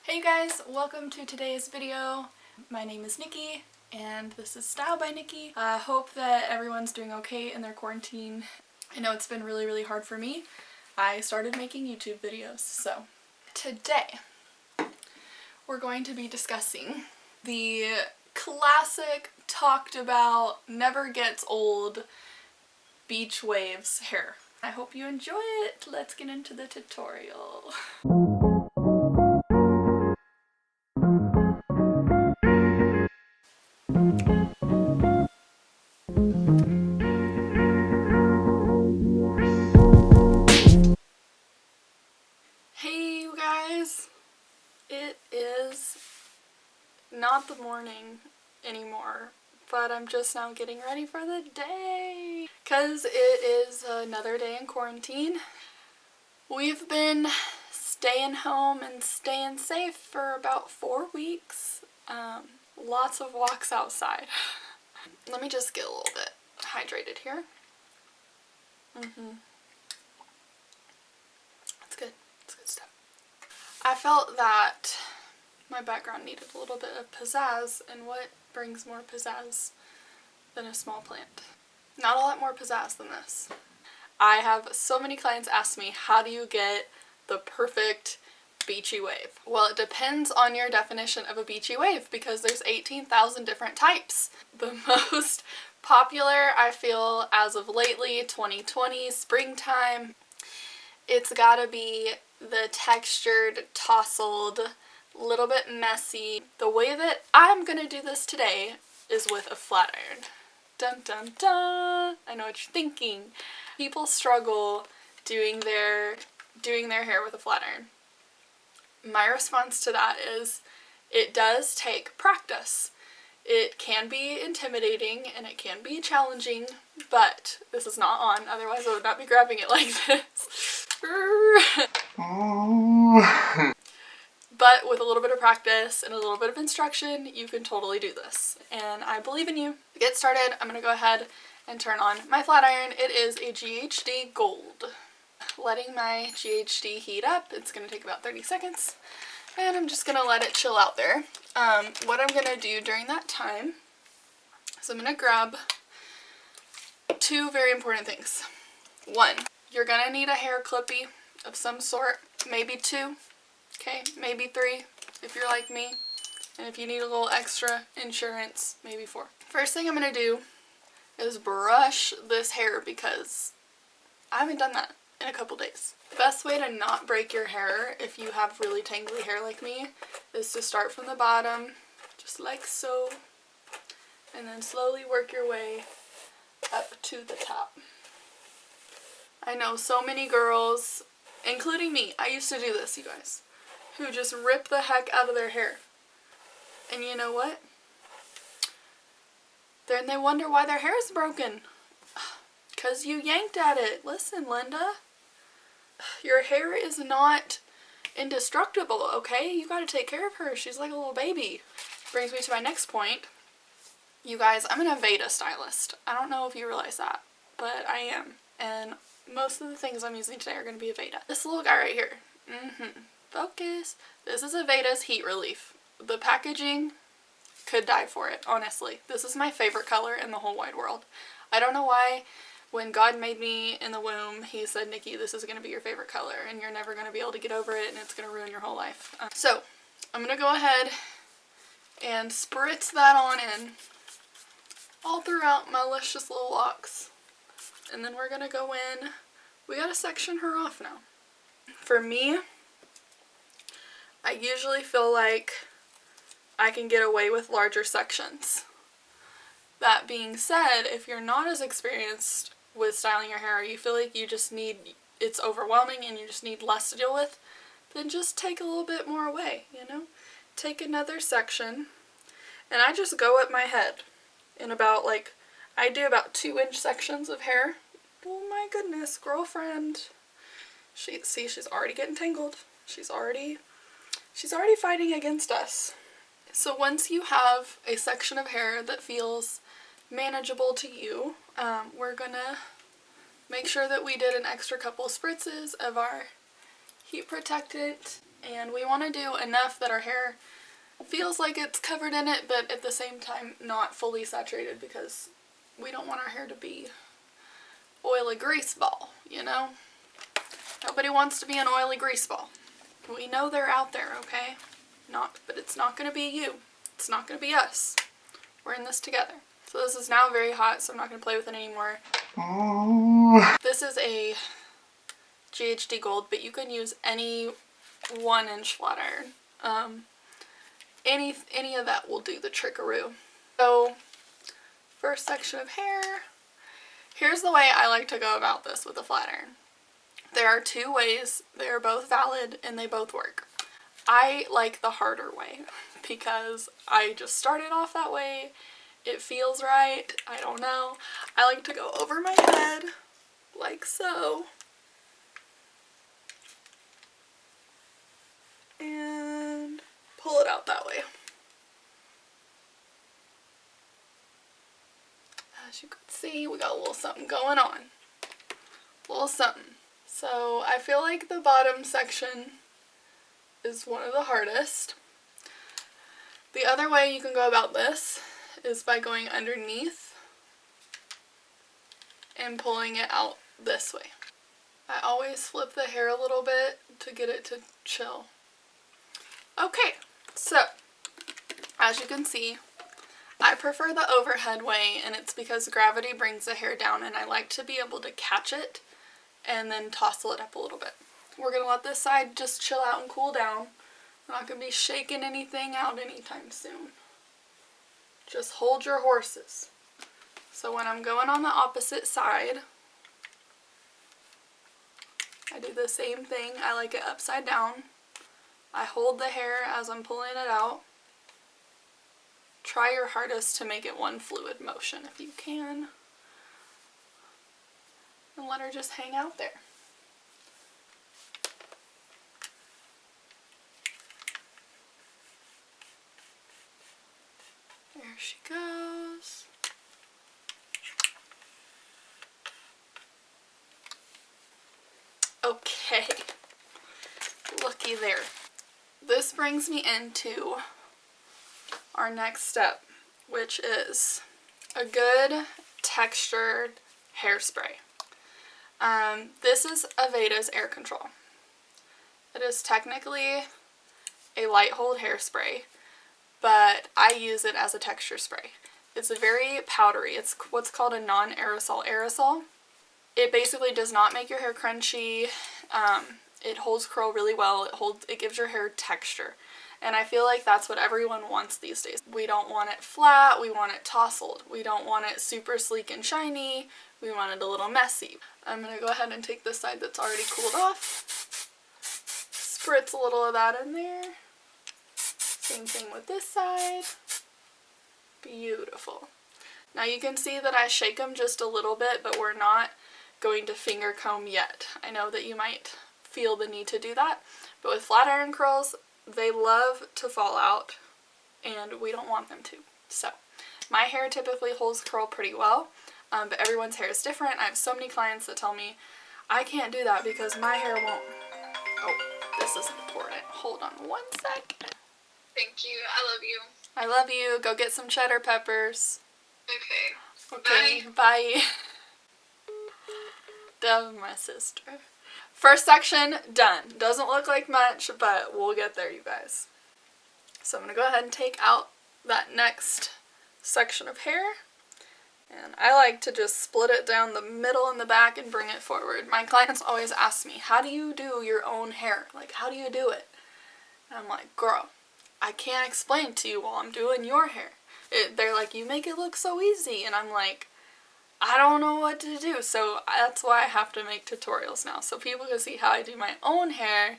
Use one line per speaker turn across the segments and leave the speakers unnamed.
Hey you guys, welcome to today's video. My name is Nikki and this is Style by Nikki. I hope that everyone's doing okay in their quarantine. I know it's been really hard for me. I started making YouTube videos, so today we're going to be discussing the classic, talked about, never gets old beach waves hair. I hope you enjoy it. Let's get into the tutorial. Hey you guys, it is not the morning anymore, but I'm just now getting ready for the day because it is another day in quarantine. We've been staying home and staying safe for about 4 weeks. Lots of walks outside. Let me just get a little bit hydrated here. That's good. That's good stuff. I felt that my background needed a little bit of pizzazz, and what brings more pizzazz than a small plant? Not a lot more pizzazz than this. I have so many clients ask me, how do you get the perfect beachy wave? Well, it depends on your definition of a beachy wave because there's 18,000 different types. The most popular, I feel, as of lately, 2020, springtime, it's gotta be the textured, tousled, little bit messy. The way that I'm gonna do this today is with a flat iron. Dun dun dun! I know what you're thinking. People struggle doing their hair with a flat iron. My response to that is it does take practice. It can be intimidating and it can be challenging, but this is not on, otherwise I would not be grabbing it like this. But with a little bit of practice and a little bit of instruction, you can totally do this. And I believe in you. To get started, I'm going to go ahead and turn on my flat iron. It is a GHD Gold. Letting my GHD heat up. It's going to take about 30 seconds. And I'm just going to let it chill out there. What I'm going to do during that time is I'm going to grab two very important things. One, you're going to need a hair clippy of some sort, maybe two. Okay, maybe 3 if you're like me, and if you need a little extra insurance, maybe 4. First thing I'm going to do is brush this hair because I haven't done that in a couple days. The best way to not break your hair if you have really tangly hair like me is to start from the bottom, just like so, and then slowly work your way up to the top. I know so many girls, including me, I used to do this, you guys, who just rip the heck out of their hair. And you know what? Then they wonder why their hair is broken. 'Cause you yanked at it. Listen, Linda. Your hair is not indestructible, okay? You gotta take care of her. She's like a little baby. Brings me to my next point. You guys, I'm an Aveda stylist. I don't know if you realize that, but I am. And most of the things I'm using today are going to be Aveda. This little guy right here. Focus. This is Aveda's Heat Relief. The packaging could die for it, honestly. This is my favorite color in the whole wide world. I don't know why when God made me in the womb, he said, Nikki, this is going to be your favorite color and you're never going to be able to get over it and it's going to ruin your whole life. So I'm going to go ahead and spritz that on in all throughout my luscious little locks. And then we're going to go in. We got to section her off now. For me, I usually feel like I can get away with larger sections. That being said, if you're not as experienced with styling your hair, you feel like you just need, it's overwhelming and you just need less to deal with, then just take a little bit more away, you know? Take another section, and I just go at my head in about I do about 2-inch sections of hair. Oh my goodness, girlfriend. She's already getting tangled. She's already fighting against us. So once you have a section of hair that feels manageable to you, we're gonna make sure that we did an extra couple spritzes of our heat protectant And we want to do enough that our hair feels like it's covered in it, but at the same time not fully saturated, because we don't want our hair to be oily grease ball, you know? Nobody wants to be an oily grease ball. We know they're out there, okay? But it's not going to be you. It's not going to be us. We're in this together. So this is now very hot, so I'm not going to play with it anymore. This is a GHD Gold, but you can use any 1-inch flat iron. Any of that will do the trickaroo. So, first section of hair. Here's the way I like to go about this with a flat iron. There are 2 ways. They are both valid and they both work. I like the harder way because I just started off that way. It feels right. I don't know. I like to go over my head like so. And pull it out that way. As you can see, we got a little something going on. A little something. So I feel like the bottom section is one of the hardest. The other way you can go about this is by going underneath and pulling it out this way. I always flip the hair a little bit to get it to chill. Okay, so as you can see, I prefer the overhead way, and it's because gravity brings the hair down and I like to be able to catch it and then tousle it up a little bit. We're going to let this side just chill out and cool down. We're not going to be shaking anything out anytime soon. Just hold your horses. So when I'm going on the opposite side, I do the same thing. I like it upside down. I hold the hair as I'm pulling it out. Try your hardest to make it one fluid motion if you can. And let her just hang out there. There she goes. Okay. Looky there. This brings me into our next step, which is a good textured hairspray. This is Aveda's Air Control. It is technically a light hold hairspray, but I use it as a texture spray. It's very powdery. It's what's called a non-aerosol aerosol. It basically does not make your hair crunchy. It holds curl really well. It gives your hair texture. And I feel like that's what everyone wants these days. We don't want it flat, we want it tousled. We don't want it super sleek and shiny, we want it a little messy. I'm going to go ahead and take this side that's already cooled off. Spritz a little of that in there. Same thing with this side. Beautiful. Now you can see that I shake them just a little bit, but we're not going to finger comb yet. I know that you might feel the need to do that, but with flat iron curls, they love to fall out, and we don't want them to. So, my hair typically holds curl pretty well, but everyone's hair is different. I have so many clients that tell me, I can't do that because my hair won't. Oh, this is important. Hold on one sec.
Thank you. I love you.
I love you. Go get some cheddar peppers.
Okay.
Okay, bye. Love my sister. First section, done. Doesn't look like much, but we'll get there, you guys. So I'm going to go ahead and take out that next section of hair. And I like to just split it down the middle and the back and bring it forward. My clients always ask me, how do you do your own hair? Like, how do you do it? And I'm like, girl, I can't explain to you while I'm doing your hair. They're like, you make it look so easy. And I'm like, I don't know what to do, so that's why I have to make tutorials now, so people can see how I do my own hair,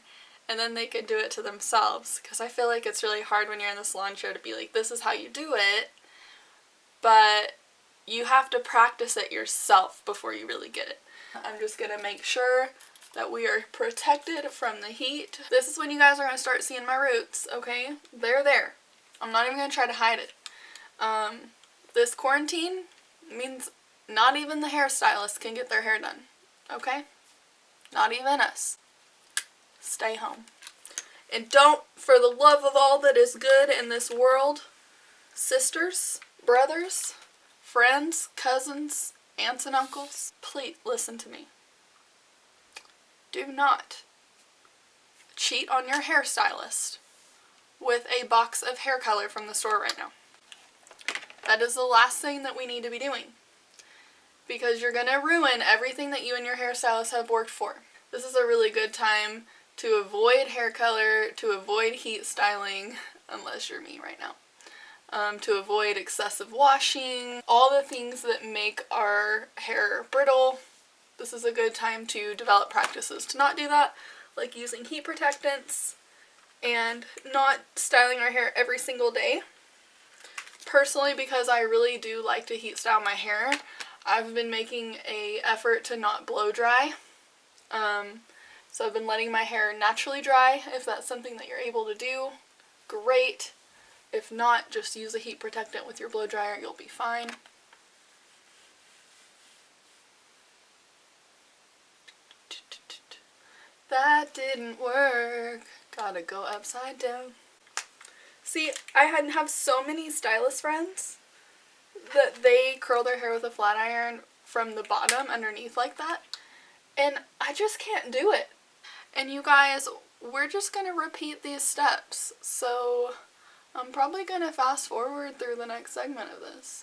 and then they can do it to themselves, because I feel like it's really hard when you're in the salon chair to be like, this is how you do it, but you have to practice it yourself before you really get it. I'm just going to make sure that we are protected from the heat. This is when you guys are going to start seeing my roots, okay? They're there. I'm not even going to try to hide it. This quarantine means not even the hairstylists can get their hair done, okay? Not even us. Stay home. And don't, for the love of all that is good in this world, sisters, brothers, friends, cousins, aunts and uncles, please listen to me. Do not cheat on your hairstylist with a box of hair color from the store right now. That is the last thing that we need to be doing, because you're going to ruin everything that you and your hairstylist have worked for. This is a really good time to avoid hair color, to avoid heat styling, unless you're me right now. To avoid excessive washing, all the things that make our hair brittle. This is a good time to develop practices to not do that, like using heat protectants and not styling our hair every single day. Personally, because I really do like to heat style my hair, I've been making an effort to not blow dry. So I've been letting my hair naturally dry. If that's something that you're able to do, great. If not, just use a heat protectant with your blow dryer, you'll be fine. That didn't work. Gotta go upside down. See, I have so many stylist friends that they curl their hair with a flat iron from the bottom underneath like that, and I just can't do it. And you guys, we're just gonna repeat these steps, so I'm probably gonna fast forward through the next segment of this.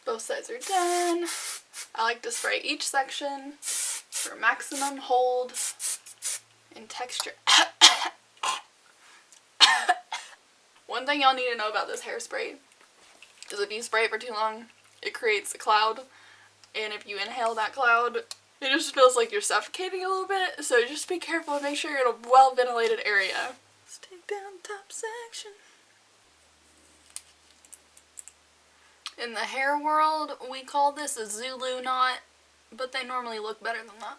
Both sides are done. I like to spray each section for maximum hold and texture. One thing y'all need to know about this hairspray is if you spray it for too long, it creates a cloud, and if you inhale that cloud, it just feels like you're suffocating a little bit, so just be careful and make sure you're in a well-ventilated area. Let's take down the top section. In the hair world, we call this a Zulu knot, but they normally look better than that.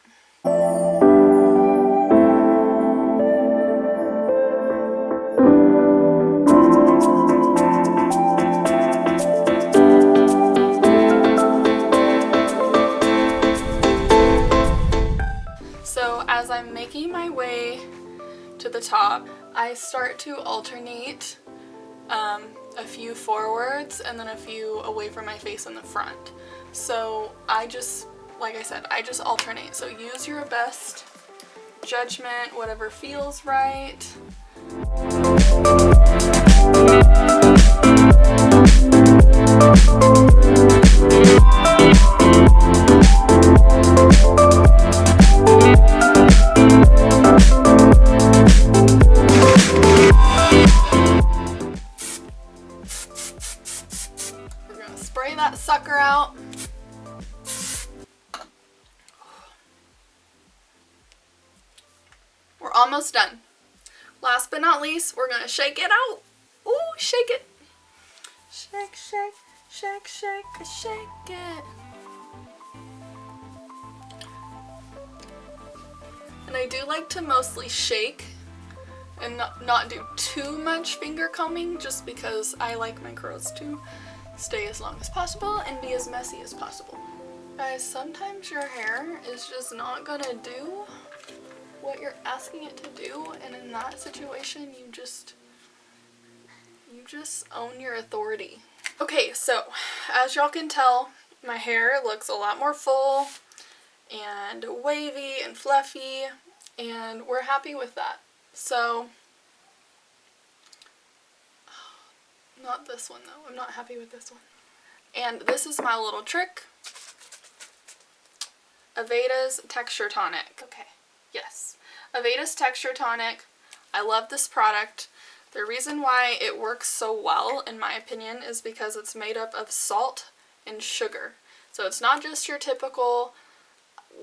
So as I'm making my way to the top, I start to alternate a few forwards and then a few away from my face in the front. So I just, like I said, I just alternate. So use your best judgment, whatever feels right. Spray that sucker out. We're almost done. Last but not least, we're gonna shake it out. Ooh, shake it. Shake, shake, shake, shake, shake it. And I do like to mostly shake and not do too much finger combing, just because I like my curls to stay as long as possible and be as messy as possible. Guys, sometimes your hair is just not gonna do what you're asking it to do, and in that situation you just own your authority. Okay, so as y'all can tell, my hair looks a lot more full and wavy and fluffy, and we're happy with that. So, not this one though. I'm not happy with this one. And this is my little trick. Aveda's Texture Tonic. Okay, yes. Aveda's Texture Tonic. I love this product. The reason why it works so well, in my opinion, is because it's made up of salt and sugar. So it's not just your typical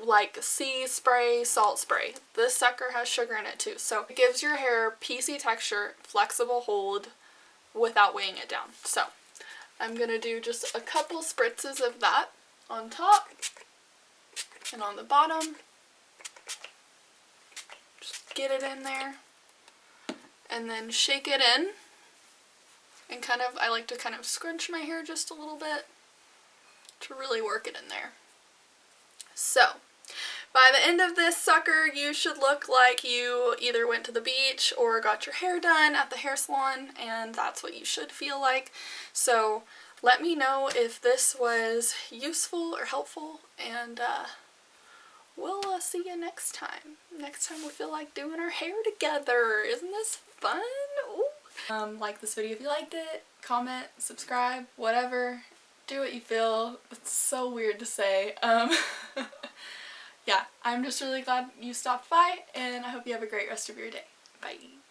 like sea spray, salt spray. This sucker has sugar in it too, so it gives your hair piecey texture, flexible hold without weighing it down. So I'm gonna do just a couple spritzes of that on top and on the bottom. Just get it in there and then shake it in, and I like to kind of scrunch my hair just a little bit to really work it in there. So by the end of this sucker, you should look like you either went to the beach or got your hair done at the hair salon, and that's what you should feel like. So let me know if this was useful or helpful, and we'll see you next time. Next time we feel like doing our hair together. Isn't this fun? Ooh. Like this video if you liked it, comment, subscribe, whatever. Do what you feel. It's so weird to say. Yeah, I'm just really glad you stopped by, and I hope you have a great rest of your day. Bye.